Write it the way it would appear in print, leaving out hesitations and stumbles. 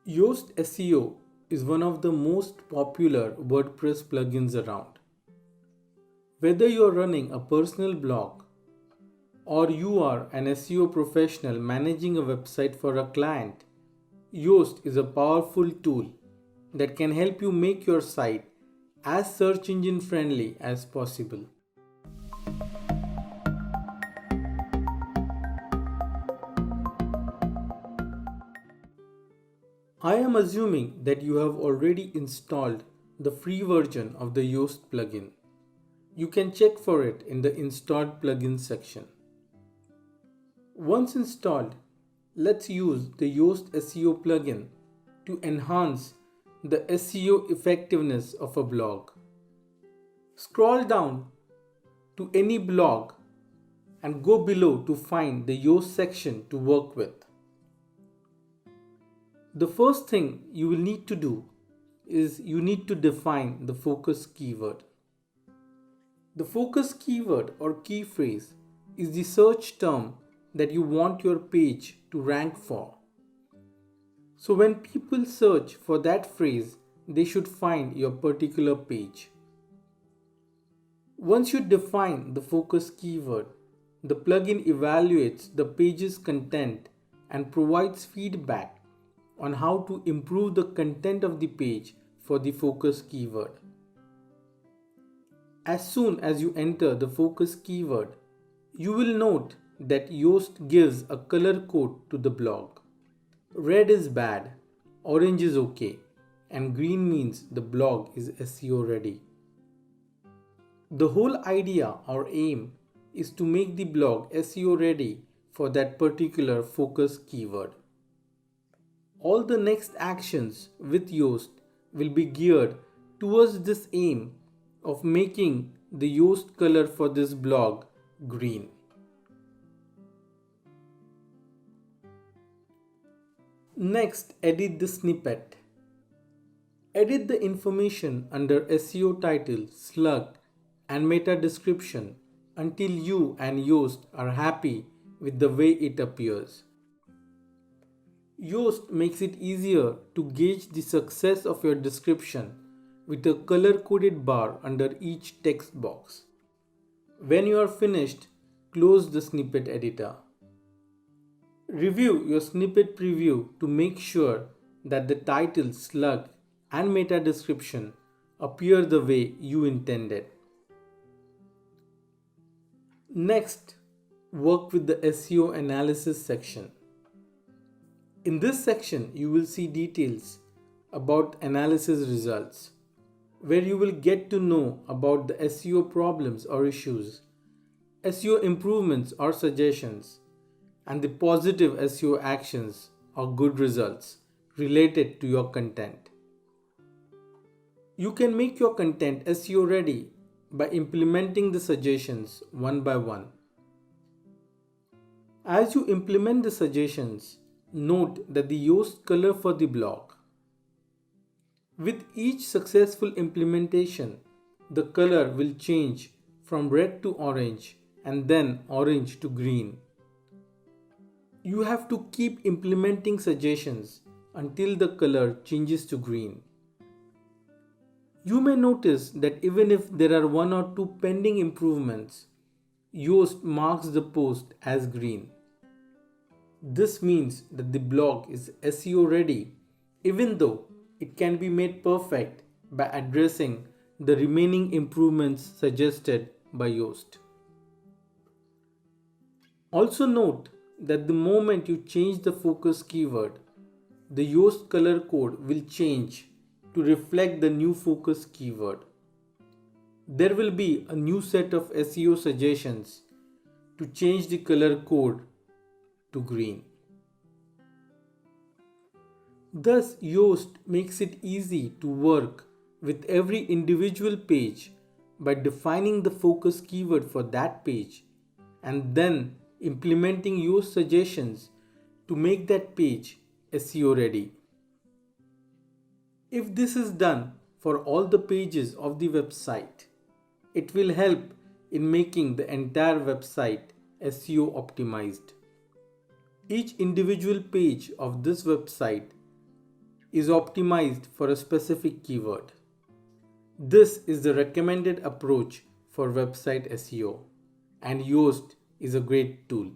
Yoast Seo is one of the most popular WordPress plugins around. Whether you are running a personal blog or you are an SEO professional managing a website for a client, Yoast is a powerful tool that can help you make your site as search engine friendly as possible. I am assuming that you have already installed the free version of the Yoast plugin. You can check for it in the installed plugins section. Once installed, let's use the Yoast Seo plugin to enhance the SEO effectiveness of a blog. Scroll down to any blog and go below to find the Yoast section to work with. The first thing you will need to do is you need to define the focus keyword. The focus keyword or key phrase is the search term that you want your page to rank for. So when people search for that phrase, they should find your particular page. Once you define the focus keyword, the plugin evaluates the page's content and provides feedback on how to improve the content of the page for the focus keyword. As soon as you enter the focus keyword, you will note that Yoast gives a color code to the blog. Red is bad, orange is okay, and green means the blog is SEO ready. The whole idea or aim is to make the blog SEO ready for that particular focus keyword. All the next actions with Yoast will be geared towards this aim of making the Yoast color for this blog green. Next, edit the snippet. Edit the information under SEO title, slug, and meta description until you and Yoast are happy with the way it appears. Yoast makes it easier to gauge the success of your description with a color-coded bar under each text box. When you are finished, close the snippet editor. Review your snippet preview to make sure that the title, slug, and meta description appear the way you intended. Next, work with the SEO Analysis section. In this section, you will see details about analysis results, where you will get to know about the SEO problems or issues, SEO improvements or suggestions, and the positive SEO actions or good results related to your content. You can make your content SEO ready by implementing the suggestions one by one. As you implement the suggestions, note that the Yoast color for the blog. With each successful implementation, the color will change from red to orange and then orange to green. You have to keep implementing suggestions until the color changes to green. You may notice that even if there are one or two pending improvements, Yoast marks the post as green. This means that the blog is SEO ready, even though it can be made perfect by addressing the remaining improvements suggested by Yoast. Also note that the moment you change the focus keyword, the Yoast color code will change to reflect the new focus keyword. There will be a new set of SEO suggestions to change the color code to green. Thus, Yoast makes it easy to work with every individual page by defining the focus keyword for that page and then implementing Yoast suggestions to make that page SEO ready. If this is done for all the pages of the website, it will help in making the entire website SEO optimized. Each individual page of this website is optimized for a specific keyword. This is the recommended approach for website SEO, and Yoast is a great tool.